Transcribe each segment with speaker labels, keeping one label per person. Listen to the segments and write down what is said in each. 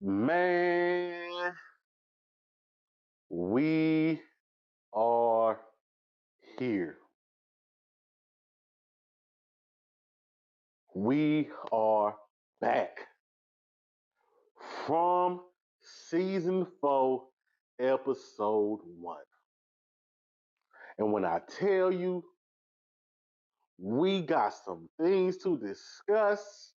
Speaker 1: Man, we are here. We are back from season 4, episode 1. And when I tell you we got some things to discuss,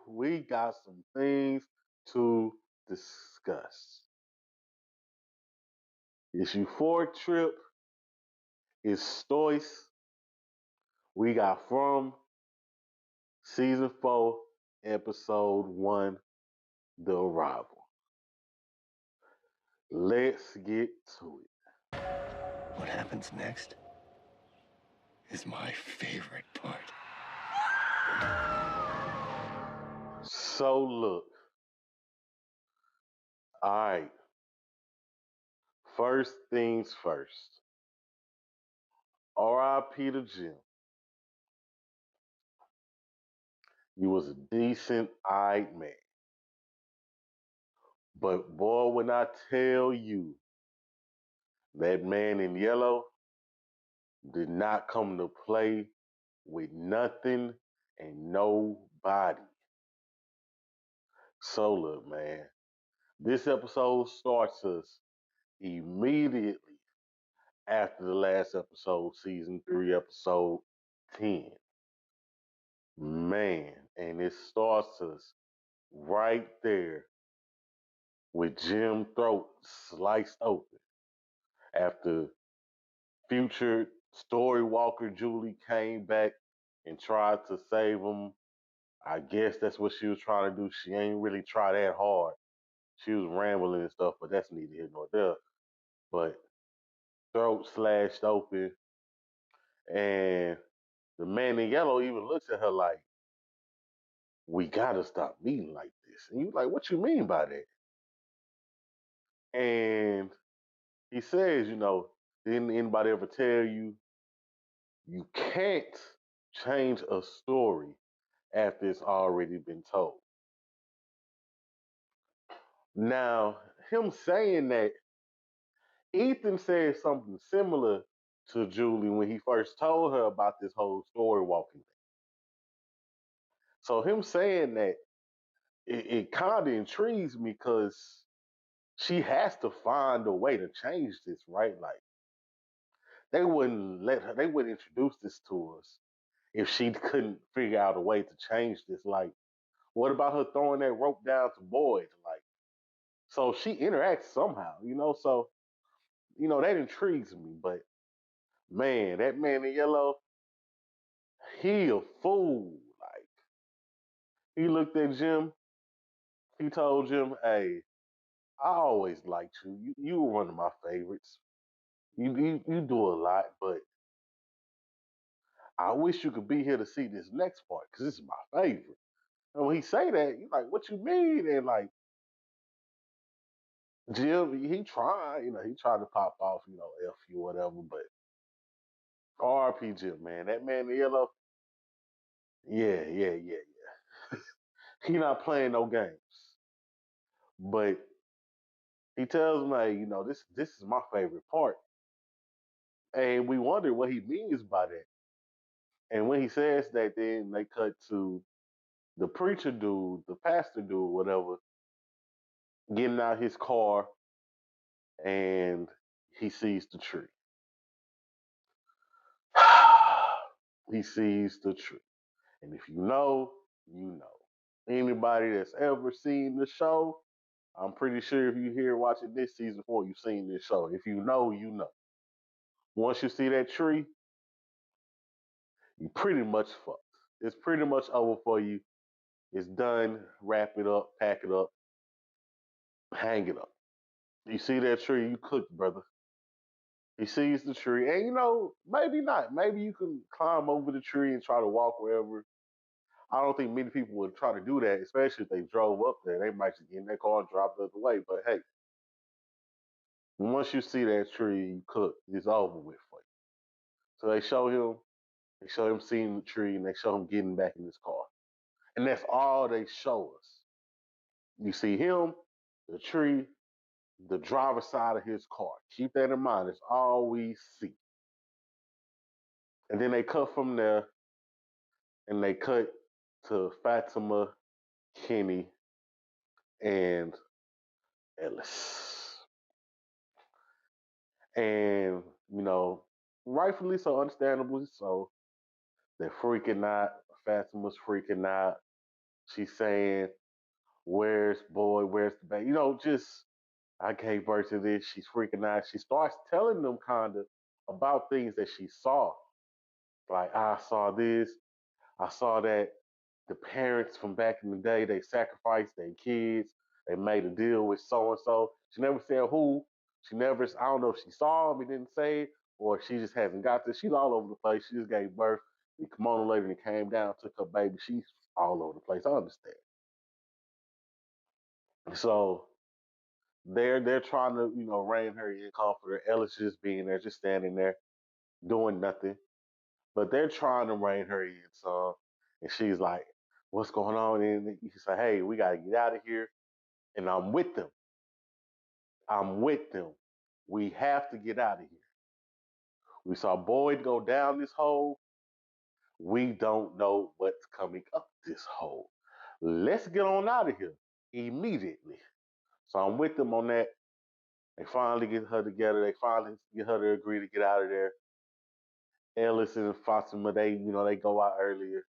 Speaker 1: we got some things to discuss. It's euphoric trip, it's Stoise. We got from season 4, episode 1, The Arrival. Let's get to it.
Speaker 2: What happens next is my favorite part.
Speaker 1: So look, all right. First things first. R.I.P. to Jim. You was a decent eyed man. But boy, when I tell you that man in yellow did not come to play with nothing and nobody. So look, man, this episode starts us immediately after the last episode, season 3, episode 10. Man, and it starts us right there with Jim throat sliced open after future story walker Julie came back and tried to save him. I guess that's what she was trying to do. She ain't really try that hard. She was rambling and stuff, but that's neither here nor there. But throat slashed open, and the man in yellow even looks at her like, "We gotta stop meeting like this." And you like, "What you mean by that?" And he says, didn't anybody ever tell you you can't change a story after it's already been told? Now, him saying that, Ethan said something similar to Julie when he first told her about this whole story walking thing. So him saying that, it kind of intrigues me because she has to find a way to change this, right? Like they wouldn't introduce this to us if she couldn't figure out a way to change this. Like, what about her throwing that rope down to Boyd? Like, so she interacts somehow, So, that intrigues me. But man, that man in yellow, he a fool. Like, he looked at Jim. He told Jim, "Hey, I always liked you. You were one of my favorites. You do a lot, but I wish you could be here to see this next part because this is my favorite." And when he say that, you like, "What you mean?" And like Jim, he tried, he tried to pop off, F you, whatever, but RP Jim, man, that man in yellow, yeah, yeah, yeah, yeah. He not playing no games. But he tells me, hey, this is my favorite part. And we wonder what he means by that. And when he says that, then they cut to the preacher dude, the pastor dude, whatever, getting out his car and he sees the tree. He sees the tree. And if you know, you know. Anybody that's ever seen the show, I'm pretty sure if you're here watching this season 4, you've seen this show. If you know, you know. Once you see that tree, you pretty much fucked. It's pretty much over for you. It's done. Wrap it up, pack it up, hang it up. You see that tree, you cooked, brother. He sees the tree, and maybe not. Maybe you can climb over the tree and try to walk wherever. I don't think many people would try to do that, especially if they drove up there. They might just get in their car and drive the other way. But hey, once you see that tree, you cook. It's over with for you. So they show him seeing the tree, and they show him getting back in his car. And that's all they show us. You see him, the tree, the driver's side of his car. Keep that in mind. It's all we see. And then they cut from there and they cut to Fatima, Kenny, and Ellis. And, you know, rightfully so, understandably so, they're freaking out. Fatima's freaking out. She's saying, where's boy? Where's the baby? You know, just I gave birth to this. She's freaking out. She starts telling them kind of about things that she saw. Like, I saw this. I saw that the parents from back in the day, they sacrificed their kids. They made a deal with so and so. She never said who. She never, I don't know if she saw him and didn't say it, or she just hasn't got this. She's all over the place. She just gave birth. The kimono lady and came down, took her baby. She's all over the place. I understand. So they're trying to, rein her in, comfort her. Ellis just being there, just standing there, doing nothing. But they're trying to rein her in, so and she's like, what's going on? And he said, hey, we gotta get out of here. And I'm with them. I'm with them. We have to get out of here. We saw Boyd go down this hole. We don't know what's coming up this hole. Let's get on out of here immediately. So I'm with them on that. They finally get her together. They finally get her to agree to get out of there. Ellis and Fatima, they go out earlier.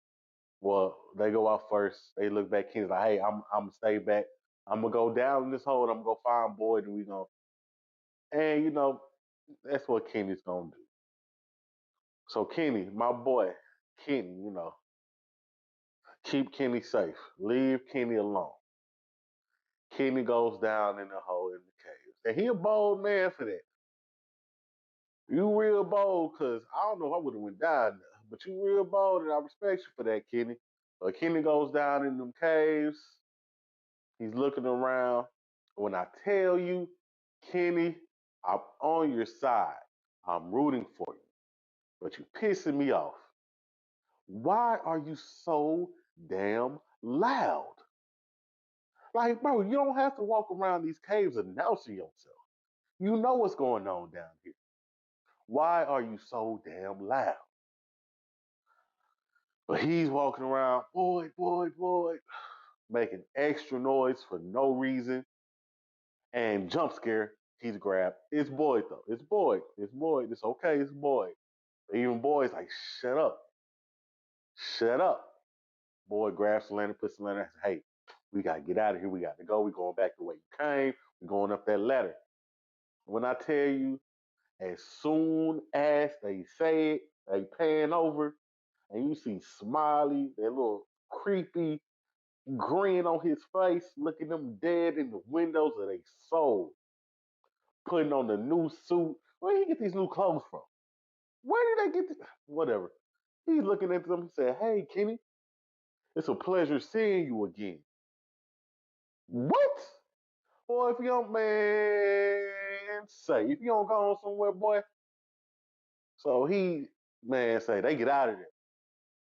Speaker 1: Well, they go out first. They look back. Ken's like, hey, I'm gonna stay back. I'm gonna go down this hole. And I'm gonna go find Boyd, and we gonna. And that's what Kenny's gonna do. So Kenny, my boy, Kenny, keep Kenny safe. Leave Kenny alone. Kenny goes down in the hole in the caves, and he a bold man for that. You real bold, cause I don't know if I would have went down there, but you real bold, and I respect you for that, Kenny. But Kenny goes down in them caves. He's looking around. When I tell you, Kenny, I'm on your side. I'm rooting for you. But you pissing me off. Why are you so damn loud? Like, bro, you don't have to walk around these caves announcing yourself. You know what's going on down here. Why are you so damn loud? But he's walking around, boy, boy, boy, making extra noise for no reason. And jump scare, he's grabbed. It's Boyd though. It's Boyd. It's Boyd. It's okay. It's Boyd. Even Boyd's like, shut up. Shut up. Boyd grabs the lantern, puts the lantern, says, hey, we gotta get out of here. We got to go. We're going back the way you came. We're going up that ladder. When I tell you, as soon as they say it, they pan over, and you see Smiley, that little creepy grin on his face, looking them dead in the windows of their soul, putting on the new suit. Where did he get these new clothes from? Where did they get this? Whatever. He's looking at them and said, hey, Kenny, it's a pleasure seeing you again. What? Boy, if you don't, if you don't go on somewhere, boy. So say, they get out of there.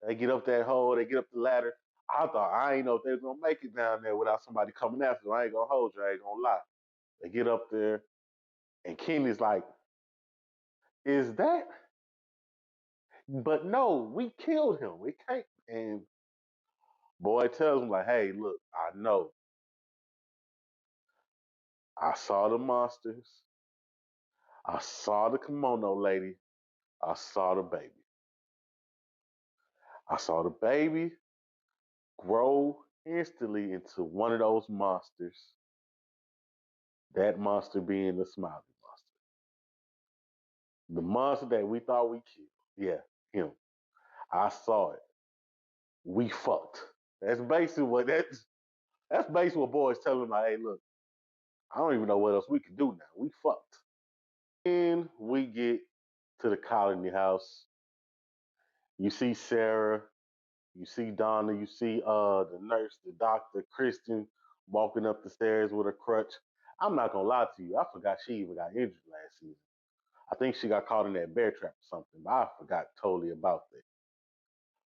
Speaker 1: They get up that hole, they get up the ladder. I ain't know if they was gonna make it down there without somebody coming after them. I ain't gonna hold you, I ain't gonna lie. They get up there, and Kenny's like, is that? But no, we killed him. We can't. And boy tells him, like, hey, look, I know. I saw the monsters. I saw the kimono lady. I saw the baby. I saw the baby grow instantly into one of those monsters. That monster being the Smiley monster. The monster that we thought we killed. Yeah, him. I saw it. We fucked. That's basically what boys tell him, like, hey, look, I don't even know what else we can do now. We fucked. Then we get to the colony house. You see Sarah, you see Donna, you see the nurse, the doctor, Kristen walking up the stairs with a crutch. I'm not gonna lie to you, I forgot she even got injured last season. I think she got caught in that bear trap or something, but I forgot totally about that.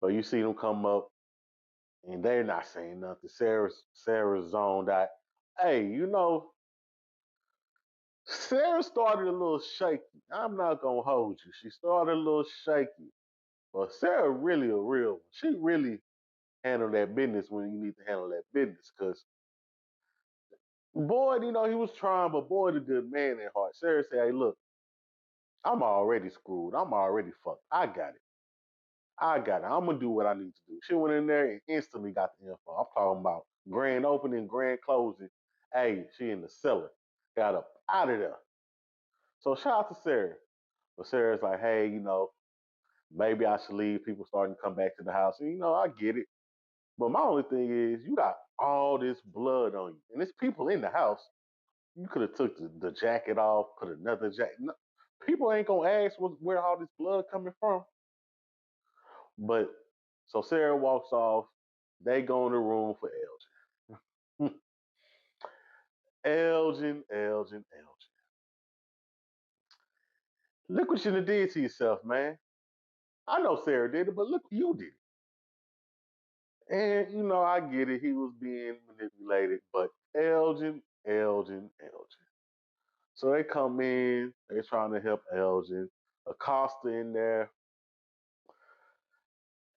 Speaker 1: But you see them come up, and they're not saying nothing. Sarah's zoned out. Hey, Sarah started a little shaky. I'm not gonna hold you. She started a little shaky, but Sarah really a real one. She really handle that business when you need to handle that business. Cause Boyd, he was trying, but Boyd a good man at heart. Sarah said, "Hey, look, I'm already screwed. I'm already fucked. I got it. I got it. I'm gonna do what I need to do." She went in there and instantly got the info. I'm talking about grand opening, grand closing. Hey, she in the cellar. Got up out of there. So shout out to Sarah. But Sarah's like, hey, maybe I should leave. People starting to come back to the house. And, I get it. But my only thing is, you got all this blood on you, and there's people in the house. You could have took the jacket off, put another jacket. No, people ain't gonna ask where all this blood coming from. But so Sarah walks off. They go in the room for Elgin. Elgin, Elgin, Elgin. Look what you done did to yourself, man. I know Sarah did it, but look what you did. And I get it. He was being manipulated, but Elgin, Elgin, Elgin. So they come in. They're trying to help Elgin. Acosta in there.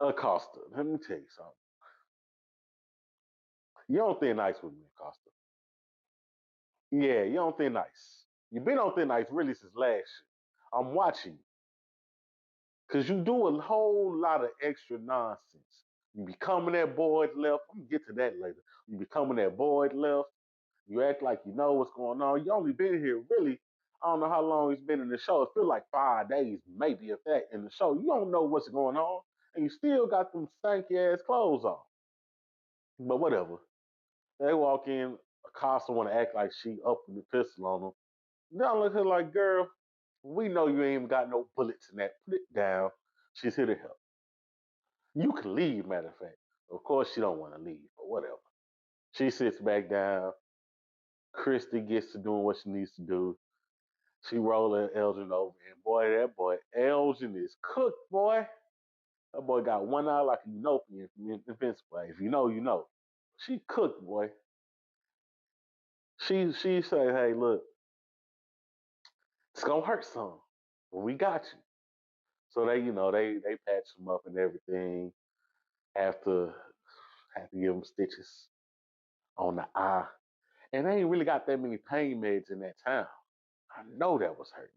Speaker 1: Acosta, let me tell you something. You don't think nice with me, Acosta. Yeah, you don't think nice. You've been on thin ice really since last year. I'm watching you. Because you do a whole lot of extra nonsense. You be coming at Boyd left. I'm going to get to that later. You be coming at Boyd left. You act like you know what's going on. You only been here really, I don't know how long he's been in the show. It feels like 5 days, maybe if that, in the show. You don't know what's going on. And you still got them stanky ass clothes on. But whatever. They walk in. Acosta want to act like she up in the pistol on them. Then look at her like, girl, we know you ain't even got no bullets in that. Put it down. She's here to help. You can leave, matter of fact. Of course, she don't want to leave, but whatever. She sits back down. Christy gets to doing what she needs to do. She rolling Elgin over, and boy, that boy Elgin is cooked, boy. That boy got one eye like a Enopian from Invincible. If you know, you know. She cooked, boy. She say, hey, look, it's gonna hurt some, but we got you. So they patch him up and everything. After have to give him stitches on the eye, and they ain't really got that many pain meds in that town. I know that was hurting.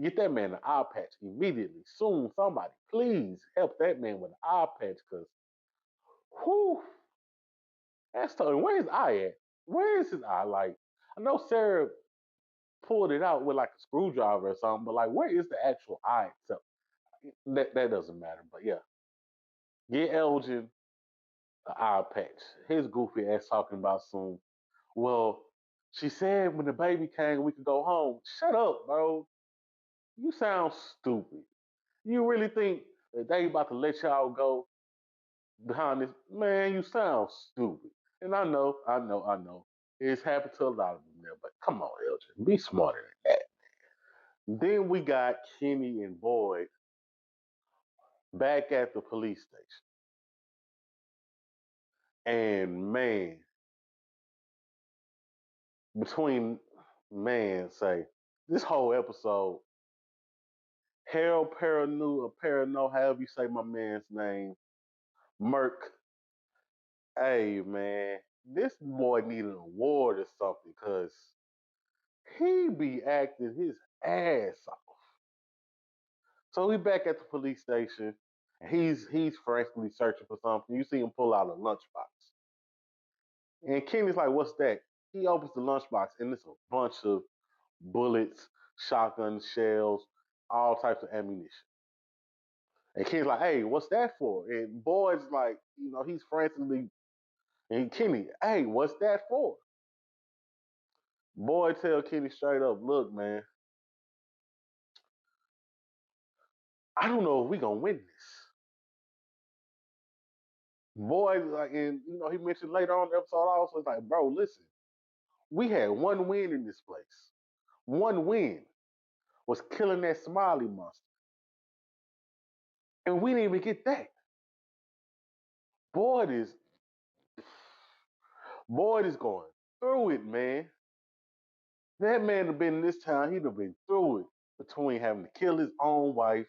Speaker 1: Get that man an eye patch immediately. Soon, somebody, please help that man with an eye patch, cause whew, that's tough. Where's his eye at? Where is his eye? Like, I know Sarah pulled it out with like a screwdriver or something, but like, where is the actual eye itself? That doesn't matter. But yeah, get Elgin an eye patch. His goofy ass talking about soon. Well, she said when the baby came, we could go home. Shut up, bro. You sound stupid. You really think that they about to let y'all go behind this? Man, you sound stupid. And I know. It's happened to a lot of them there, but come on, Elgin. Be smarter than that. Then we got Kenny and Boyd back at the police station. And man, between say, this whole episode, Harold Perrineau, however you say my man's name, Merc. Hey man, this boy need an award or something because he be acting his ass off. So we back at the police station and he's frantically searching for something. You see him pull out a lunchbox. And Kenny's like, what's that? He opens the lunchbox and it's a bunch of bullets, shotgun shells, all types of ammunition. And Kenny's like, hey, what's that for? And Boyd's like, he's frantically, and Kenny, hey, what's that for? Boyd tell Kenny straight up, look, man, I don't know if we gonna win this. Boyd, like, and he mentioned later on in the episode also, it's like, bro, listen, we had one win in this place. One win was killing that Smiley monster. And we didn't even get that. Boyd is Boyd is going through it, man. That man have been in this town. He'd have been through it between having to kill his own wife,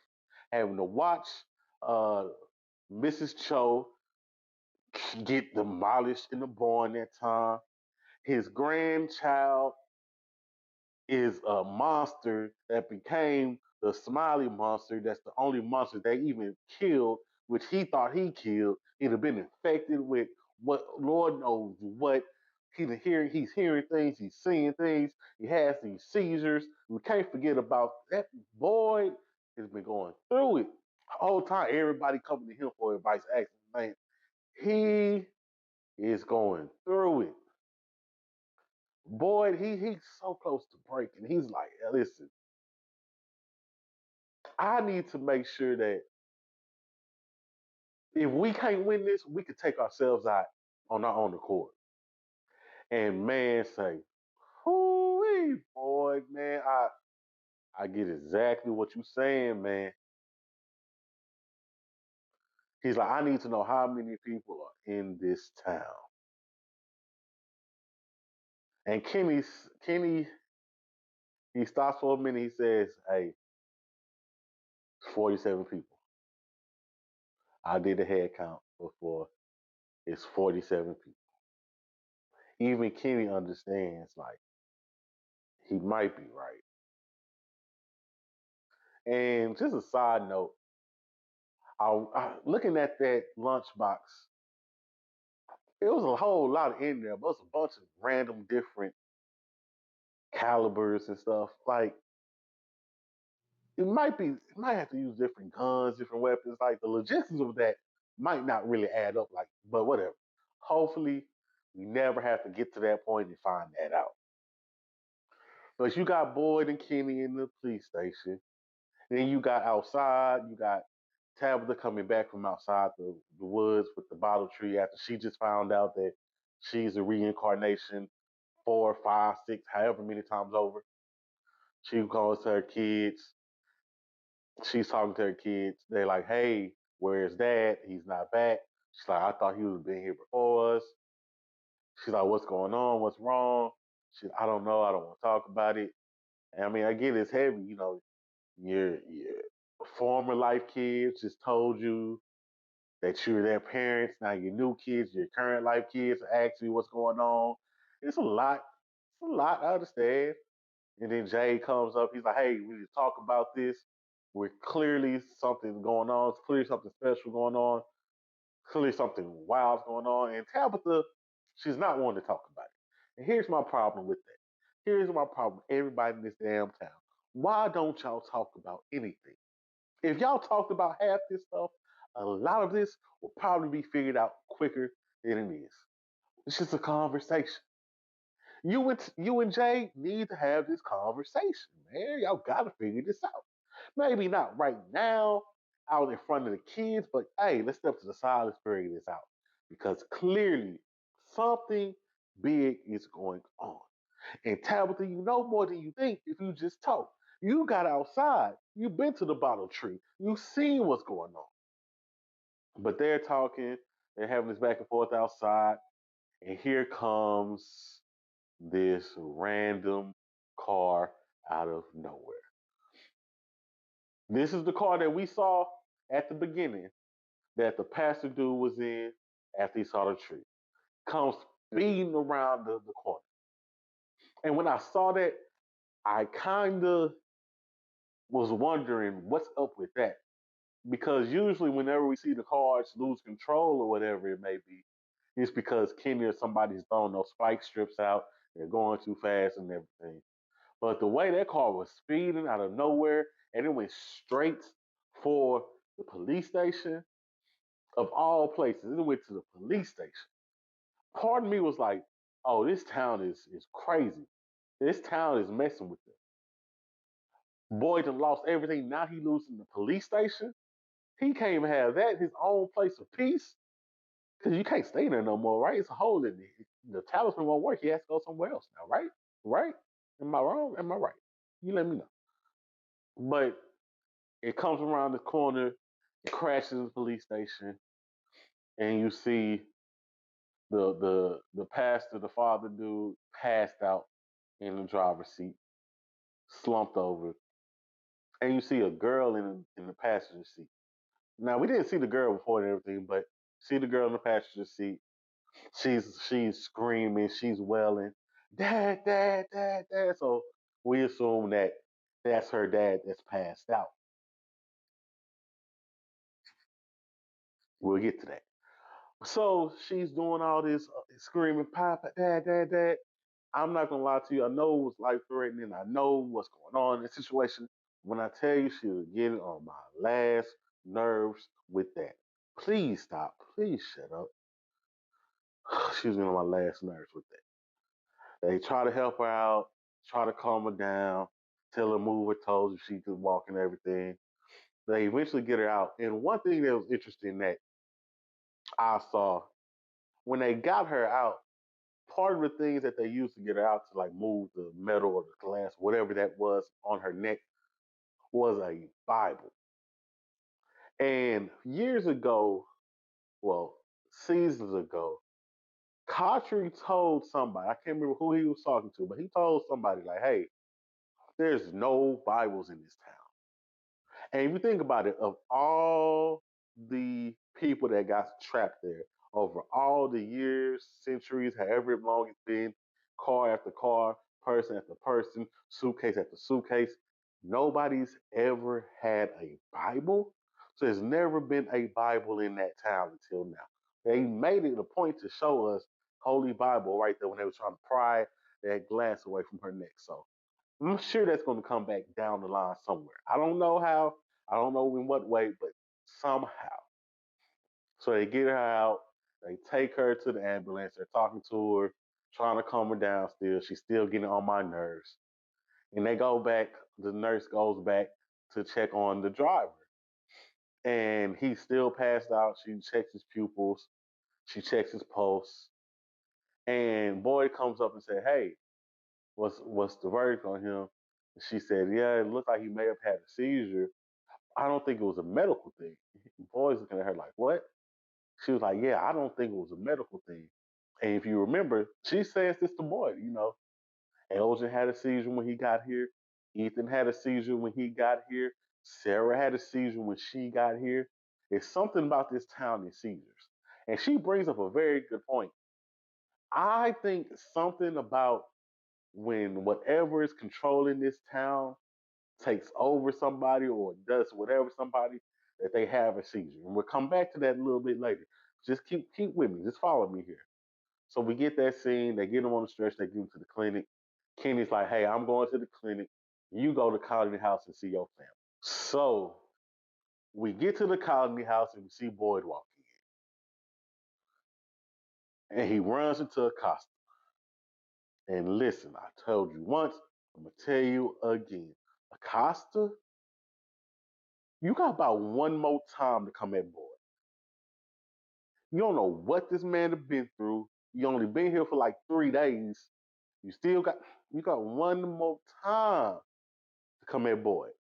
Speaker 1: having to watch uh, Mrs. Cho get demolished in the barn that time. His grandchild is a monster that became the smiley monster. That's the only monster they even killed, which he thought he killed. He'd have been infected with what Lord knows what. He's hearing things, he's seeing things, he has these seizures. We can't forget about that boy has been going through it. The whole time everybody coming to him for advice, asking, man, he is going through it. Boyd, he's so close to breaking. He's like, listen, I need to make sure that if we can't win this, we could take ourselves out on our own accord. And man, say, whoo boy, man, I get exactly what you're saying, man. He's like, I need to know how many people are in this town. And Kenny, he stops for a minute. He says, "Hey, 47 people. I did a head count before. It's 47 people." Even Kenny understands, like, he might be right. And just a side note, looking at that lunchbox, it was a whole lot in there, but it was a bunch of random different calibers and stuff. Like it might have to use different guns, different weapons. Like the logistics of that might not really add up. Like, but whatever. Hopefully, we never have to get to that point and find that out. But you got Boyd and Kenny in the police station. Then you got outside, you got Tabitha coming back from outside the woods with the bottle tree after she just found out that she's a reincarnation 4, 5, 6, however many times over. She goes to her kids. She's talking to her kids. They're like, hey, where's dad? He's not back. She's like, I thought he would have been here before us. She's like, what's going on? What's wrong? I don't know. I don't want to talk about it. And I mean, I get it's heavy. You know, your former life kids just told you that you're their parents. Now your new kids, your current life kids, are asking you what's going on. It's a lot. It's a lot. I understand. And then Jay comes up. He's like, "Hey, we need to talk about this. We're clearly something going on. It's clearly something special going on. Clearly something wild's going on." And Tabitha, she's not wanting to talk about it. And here's my problem with that. Here's my problem. Everybody in this damn town. Why don't y'all talk about anything? If y'all talked about half this stuff, a lot of this will probably be figured out quicker than it is. It's just a conversation. You and Jay need to have this conversation, man. Y'all gotta figure this out. Maybe not right now, out in front of the kids, but hey, let's step to the side. Let's figure this out because clearly something big is going on. And Tabitha, you know more than you think if you just talk. You got outside. You've been to the bottle tree. You've seen what's going on. But they're talking. They're having this back and forth outside. And here comes this random car out of nowhere. This is the car that we saw at the beginning that the pastor dude was in after he saw the tree. Comes speeding around the corner. And when I saw that, I kind of was wondering what's up with that. Because usually, whenever we see the cars lose control or whatever it may be, it's because Kenny or somebody's throwing those spike strips out. They're going too fast and everything. But the way that car was speeding out of nowhere and it went straight for the police station, of all places, it went to the police station. Part of me was like, oh, this town is crazy. This town is messing with them. Boyd done lost everything. Now he losing the police station. He can't even have that, his own place of peace. Because you can't stay there no more, right? It's a hole in it. The talisman won't work. He has to go somewhere else now, right? Right? Am I wrong? Am I right? You let me know. But it comes around the corner, it crashes the police station, and you see the pastor, the father dude, passed out in the driver's seat, slumped over, and you see a girl in the passenger seat. Now we didn't see the girl before and everything, but see the girl in the passenger seat. She's screaming, she's wailing, "Dad, dad, dad, dad." So we assume that that's her dad that's passed out. We'll get to that. So she's doing all this screaming, "Papa, dad, dad, dad." I'm not gonna lie to you. I know it was life threatening. I know what's going on in the situation. When I tell you she was getting on my last nerves with that. Please stop. Please shut up. She was getting on my last nerves with that. They try to help her out, try to calm her down, tell her move her toes if she could walk and everything. They eventually get her out. And one thing that was interesting that I saw when they got her out, part of the things that they used to get her out to like move the metal or the glass, whatever that was on her neck, was a Bible. And years ago, well, seasons ago, Kotri told somebody, I can't remember who he was talking to, but he told somebody, like, hey, there's no Bibles in this town. And if you think about it, of all the people that got trapped there over all the years, centuries, however long it's been, car after car, person after person, suitcase after suitcase, nobody's ever had a Bible. So there's never been a Bible in that town until now. They made it a point to show us Holy Bible right there when they were trying to pry that glass away from her neck. So I'm sure that's going to come back down the line somewhere. I don't know how, I don't know in what way, but somehow. So they get her out, they take her to the ambulance, they're talking to her, trying to calm her down still. She's still getting on my nerves. And they go back, the nurse goes back to check on the driver. And he's still passed out. She checks his pupils, she checks his pulse. And Boyd comes up and said, hey, what's the verdict on him? And she said, yeah, it looked like he may have had a seizure. I don't think it was a medical thing. Boyd's looking at her like, what? She was like, yeah, I don't think it was a medical thing. And if you remember, she says this to Boyd, Elgin had a seizure when he got here. Ethan had a seizure when he got here. Sarah had a seizure when she got here. It's something about this town and seizures. And she brings up a very good point. I think something about when whatever is controlling this town takes over somebody or does whatever somebody that they have a seizure. And we'll come back to that a little bit later. Just keep with me. Just follow me here. So we get that scene. They get him on the stretch. They get him to the clinic. Kenny's like, "Hey, I'm going to the clinic. You go to Colony House and see your family." So we get to the Colony House and we see Boyd walking in, and he runs into Acosta. And listen, I told you once. I'm gonna tell you again. Acosta, you got about one more time to come at Boyd. You don't know what this man has been through. You only been here for like 3 days. You still got you got one more time to come at Boyd.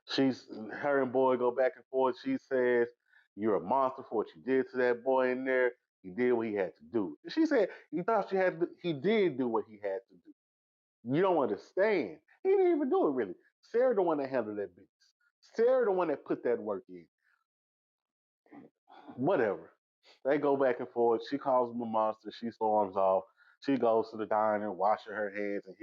Speaker 1: She's her and Boyd go back and forth. She says, "You're a monster for what you did to that boy in there. He did what he had to do." She said he thought she had to, he did do what he had to do. You don't understand. He didn't even do it really. Sarah the one that handled that business. Sarah the one that put that work in. Whatever. They go back and forth. She calls him a monster. She storms off. She goes to the diner, washing her hands, and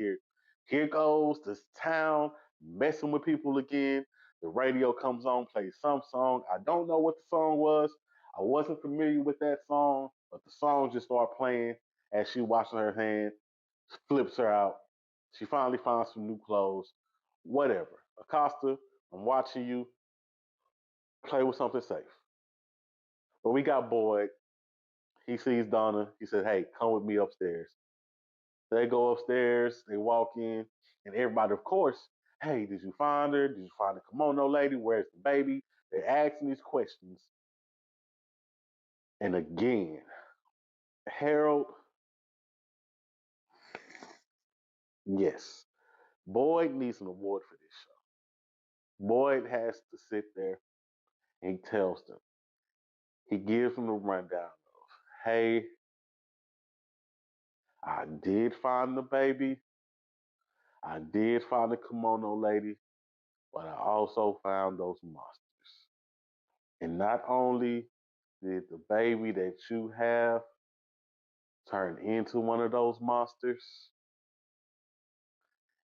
Speaker 1: here goes this town messing with people again. The radio comes on, plays some song. I don't know what the song was. I wasn't familiar with that song, but the song just started playing as she washing her hands, flips her out. She finally finds some new clothes. Whatever. Acosta, I'm watching you. Play with something safe. But we got Boyd. He sees Donna. He says, "Hey, come with me upstairs." They go upstairs. They walk in, and everybody, of course, "Hey, did you find her? Did you find the kimono lady? Where's the baby?" They're asking these questions. And again, Harold, yes, Boyd needs an award for this show. Boyd has to sit there and he tells them, He gives him the rundown of, hey, I did find the baby. I did find the kimono lady, but I also found those monsters. And not only did the baby that you have turn into one of those monsters,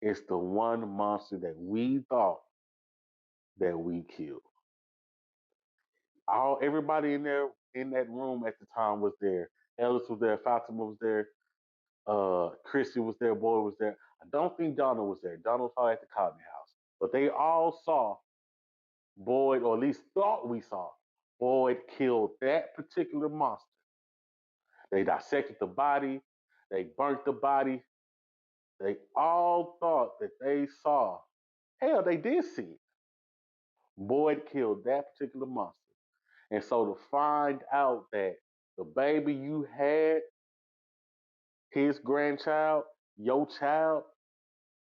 Speaker 1: it's the one monster that we thought that we killed. Everybody in there in that room at the time was there. Ellis was there, Fatima was there, Chrissy was there, Boyd was there. I don't think Donna was there. Donna was probably at the Cotton House. But they all saw Boyd, or at least thought we saw Boyd killed that particular monster. They dissected the body, they burnt the body. They all thought that they saw. Hell, they did see it. Boyd killed that particular monster. And so to find out that the baby you had, his grandchild, your child,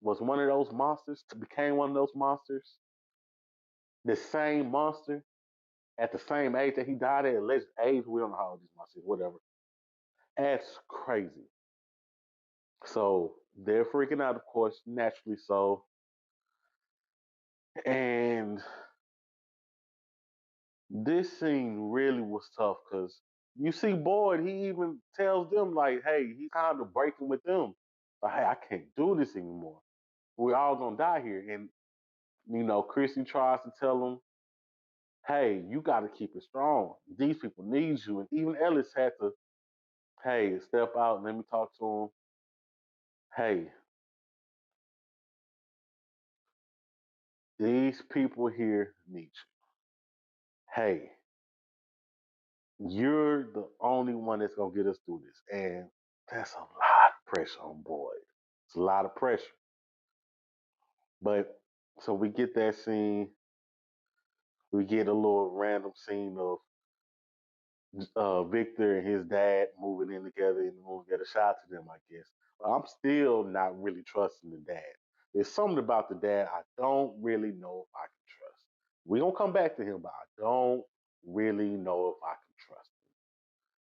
Speaker 1: was one of those monsters, became one of those monsters, the same monster at the same age that he died at, alleged age, we don't know how old these monsters, whatever. That's crazy. So they're freaking out, of course, naturally so. And this scene really was tough because you see Boyd, he even tells them, like, hey, he's kind of breaking with them. Like, hey, I can't do this anymore. We're all gonna die here. And Chrissy tries to tell him, hey, you gotta keep it strong. These people need you. And even Ellis had to, hey, step out and let me talk to him. Hey, these people here need you. Hey, you're the only one that's gonna get us through this. And that's a lot of pressure on Boyd. It's a lot of pressure. But so we get that scene. We get a little random scene of Victor and his dad moving in together, and we'll get a shot to them, I guess. But I'm still not really trusting the dad. There's something about the dad I don't really know if I can trust. We're gonna come back to him, but I don't really know if I can trust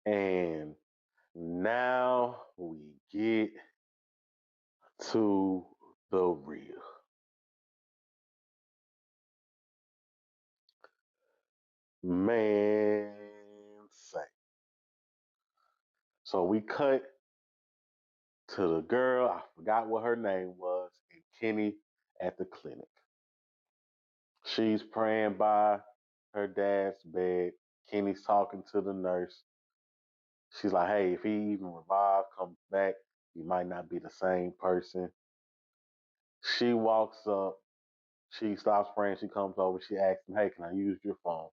Speaker 1: him. And now we get to the real. Man, say. So we cut to the girl, I forgot what her name was, and Kenny at the clinic. She's praying by her dad's bed. Kenny's talking to the nurse. She's like, hey, if he even revives, comes back, he might not be the same person. She walks up. She stops praying. She comes over. She asks him, hey, can I use your phone?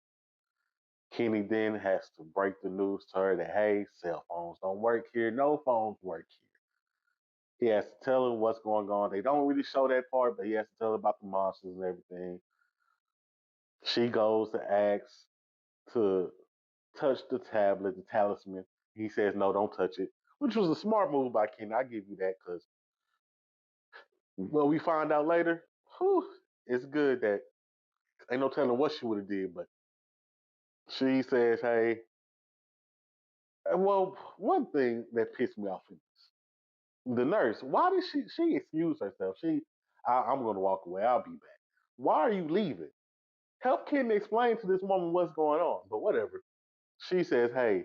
Speaker 1: Kenny then has to break the news to her that, hey, cell phones don't work here. No phones work here. He has to tell her what's going on. They don't really show that part, but he has to tell her about the monsters and everything. She goes to ask to touch the tablet, the talisman. He says, no, don't touch it, which was a smart move by Kenny. I give you that because what we find out later, whew, it's good that ain't no telling what she would have did, but she says, hey, well, one thing that pissed me off is the nurse. Why did she excuse herself? I'm going to walk away. I'll be back. Why are you leaving? Help Kenny explain to this woman what's going on. But whatever. She says, hey,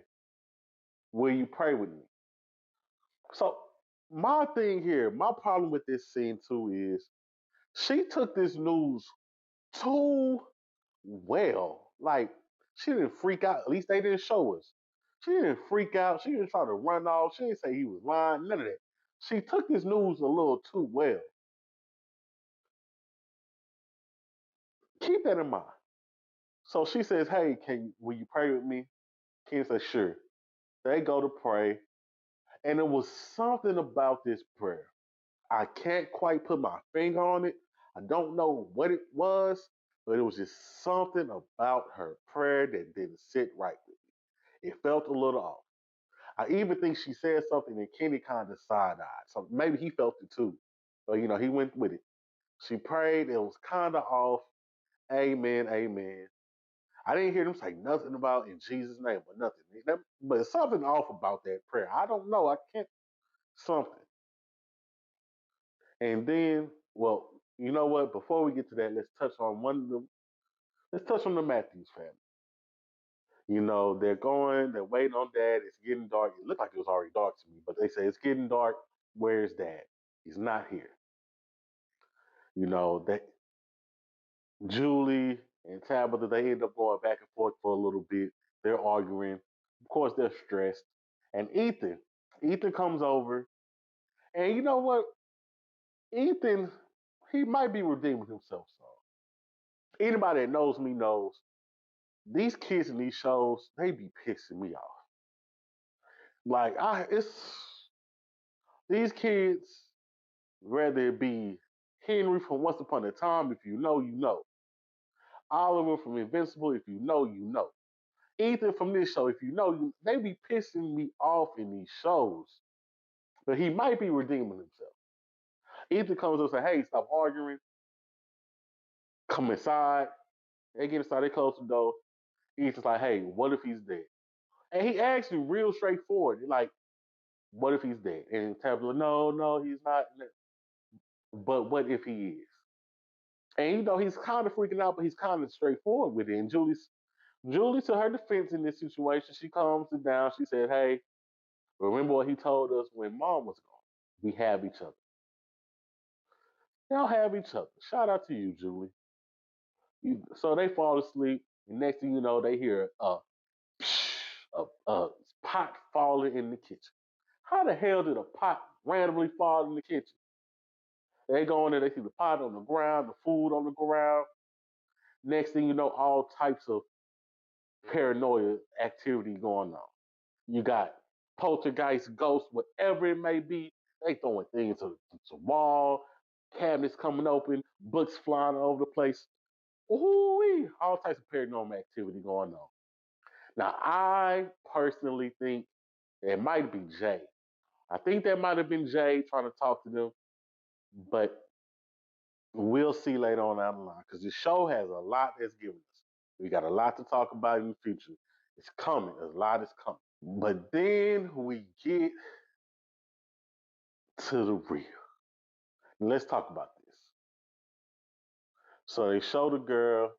Speaker 1: will you pray with me? So my thing here, my problem with this scene too is she took this news too well. Like she didn't freak out. At least they didn't show us. She didn't freak out. She didn't try to run off. She didn't say he was lying. None of that. She took this news a little too well. Keep that in mind. So she says, "Hey, will you pray with me?" Ken says, "Sure." They go to pray, and it was something about this prayer. I can't quite put my finger on it. I don't know what it was, but it was just something about her prayer that didn't sit right with me. It felt a little off. I even think she said something and Kenny kind of side eyed. So maybe he felt it too. But he went with it. She prayed, it was kind of off. Amen, amen. I didn't hear them say nothing about in Jesus' name or nothing. But something off about that prayer. I don't know. I can't something. And then, well, you know what? Before we get to that, let's touch on one of them. Let's touch on the Matthews family. You know, they're waiting on dad. It's getting dark. It looked like it was already dark to me, but they say it's getting dark. Where's dad? He's not here. You know, that Julie and Tabitha, they end up going back and forth for a little bit. They're arguing. Of course, they're stressed. And Ethan comes over. And you know what? Ethan, he might be redeeming himself some. Anybody that knows me knows these kids in these shows, they be pissing me off. Like it's these kids, whether it be Henry from Once Upon a Time, if you know, you know. Oliver from Invincible, if you know, you know. Ethan from this show, if you know, they be pissing me off in these shows. But he might be redeeming himself. Ethan comes up and says, hey, stop arguing. Come inside. They get inside, they close the door. Ethan's like, hey, what if he's dead? And he asks you real straightforward, like, what if he's dead? And Tabitha, no, no, he's not. But what if he is? And you know, he's kind of freaking out, but he's kind of straightforward with it. And Julie, to her defense in this situation, she calms it down. She said, hey, remember what he told us when mom was gone? We have each other. Y'all have each other. Shout out to you, Julie. So they fall asleep, and next thing you know, they hear a pot falling in the kitchen. How the hell did a pot randomly fall in the kitchen? They go in there, they see the pot on the ground, the food on the ground. Next thing you know, all types of paranoia activity going on. You got poltergeist, ghosts, whatever it may be. They throwing things to the wall, cabinets coming open, books flying all over the place. Ooh, all types of paranormal activity going on. Now, I personally think it might be Jay. I think that might have been Jay trying to talk to them, but we'll see later on down the line because the show has a lot that's given us. We got a lot to talk about in the future. It's coming. A lot is coming. But then we get to the real. Let's talk about this. So they show the girl.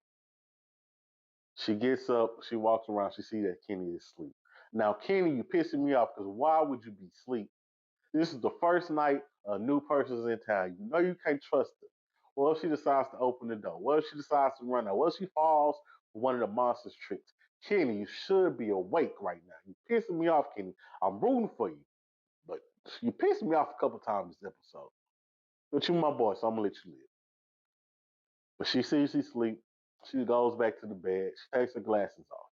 Speaker 1: She gets up. She walks around. She sees that Kenny is asleep. Now, Kenny, you pissing me off because why would you be asleep? This is the first night a new person's in town. You know you can't trust her. What if she decides to open the door? What if she decides to run out? What if she falls for one of the monster's tricks? Kenny, you should be awake right now. You're pissing me off, Kenny. I'm rooting for you. But you pissed me off a couple times this episode. But you my boy, so I'm gonna let you live. But she sees she sleep. She goes back to the bed. She takes her glasses off.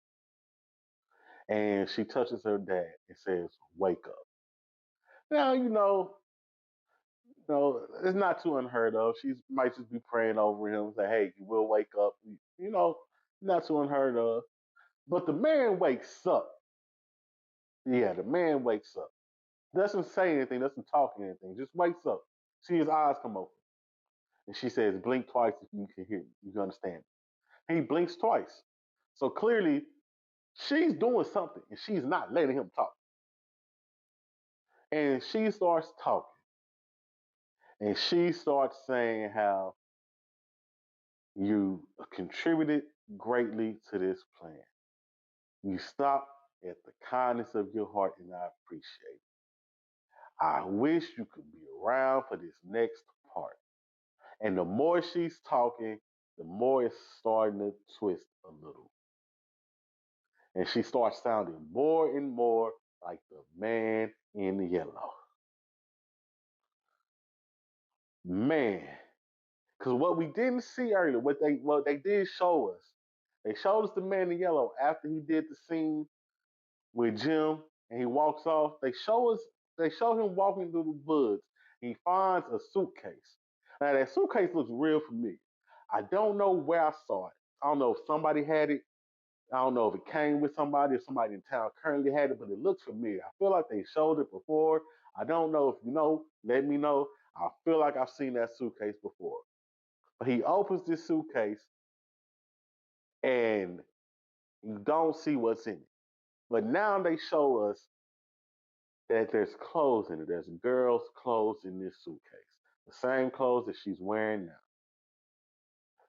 Speaker 1: And she touches her dad and says, wake up. Now, it's not too unheard of. She might just be praying over him, say, hey, you will wake up. Not too unheard of. But the man wakes up. Yeah, the man wakes up. Doesn't say anything, doesn't talk anything, just wakes up. See his eyes come open. And she says, blink twice if you can hear me. You can understand. He blinks twice. So clearly, she's doing something and she's not letting him talk. And she starts talking. And she starts saying how you contributed greatly to this plan. You stopped at the kindness of your heart, and I appreciate it. I wish you could be around for this next part. And the more she's talking, the more it's starting to twist a little. And she starts sounding more and more like the man in the yellow. Man. Because what we didn't see earlier, what they did show us, they showed us the man in yellow after he did the scene with Jim and he walks off. They show him walking through the woods. He finds a suitcase. Now that suitcase looks real familiar. I don't know where I saw it. I don't know if somebody had it. I don't know if it came with somebody, if somebody in town currently had it, but it looks familiar. I feel like they showed it before. I don't know if you know, let me know. I feel like I've seen that suitcase before. But he opens this suitcase and You don't see what's in it. But now they show us that there's clothes in it. There's girls' clothes in this suitcase. The same clothes that she's wearing now.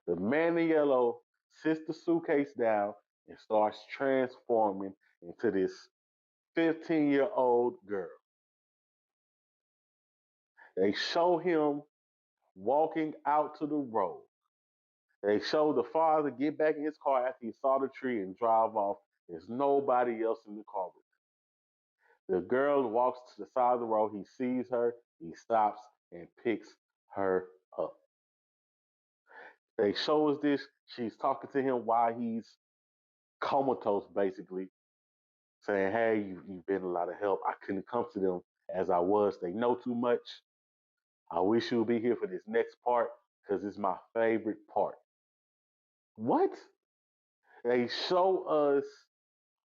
Speaker 1: The man in yellow sits the suitcase down and starts transforming into this 15-year-old girl. They show him walking out to the road. They show the father get back in his car after he saw the tree and drive off. There's nobody else in the car with him. The girl walks to the side of the road. He sees her. He stops and picks her up. They show us this. She's talking to him while he's comatose, basically, saying, "Hey, you've been a lot of help. I couldn't come to them as I was. They know too much. I wish you would be here for this next part because it's my favorite part." What? They show us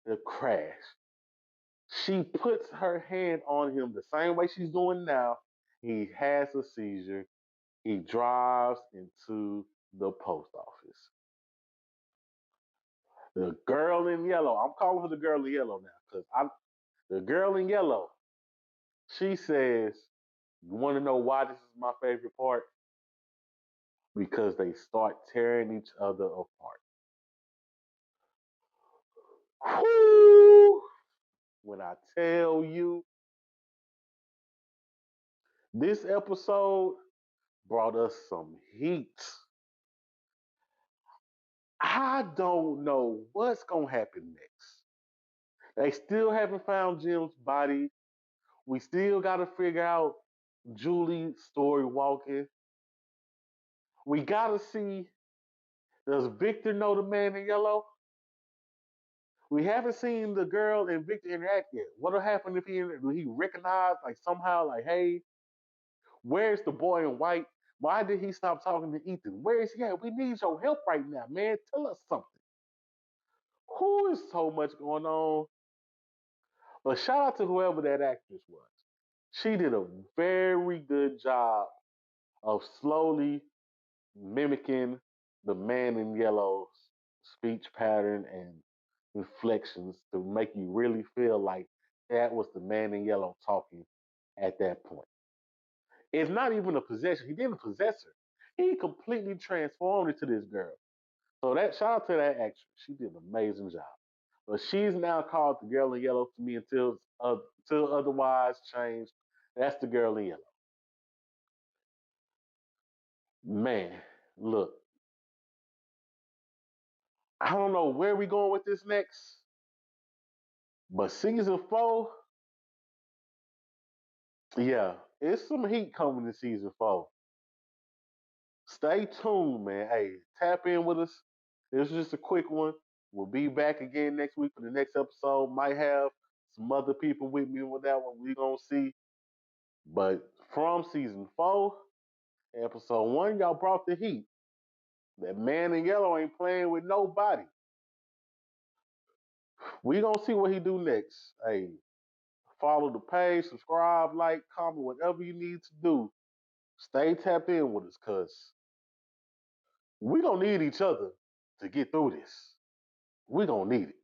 Speaker 1: the crash. She puts her hand on him the same way she's doing now. He has a seizure. He drives into the post office. The girl in yellow, I'm calling her the girl in yellow now because the girl in yellow, she says, "You want to know why this is my favorite part? Because they start tearing each other apart." Whoo! When I tell you, this episode brought us some heat. I don't know what's gonna happen next. They still haven't found Jim's body. We still gotta figure out Julie's story walking. We gotta see, does Victor know the man in yellow? We haven't seen the girl and Victor interact yet. What'll happen if he recognize like somehow like, hey, where's the boy in white? Why did he stop talking to Ethan? Where is he at? We need your help right now, man. Tell us something. Who is so much going on? But shout out to whoever that actress was. She did a very good job of slowly mimicking the man in yellow's speech pattern and inflections to make you really feel like that was the man in yellow talking at that point. It's not even a possession. He didn't possess her. He completely transformed into this girl. So that shout out to that actress. She did an amazing job. But she's now called the girl in yellow to me until otherwise changed. That's the girl in yellow. Man, look, I don't know where we going with this next, but season 4, yeah, it's some heat coming in season 4. Stay tuned, man. Hey, tap in with us. This is just a quick one. We'll be back again next week for the next episode. Might have some other people with me with that one. We gonna see. But from season 4, episode 1, y'all brought the heat. That man in yellow ain't playing with nobody. We gonna see what he do next. Hey, follow the page, subscribe, like, comment, whatever you need to do. Stay tapped in with us, cause we gonna need each other to get through this. We gonna need it.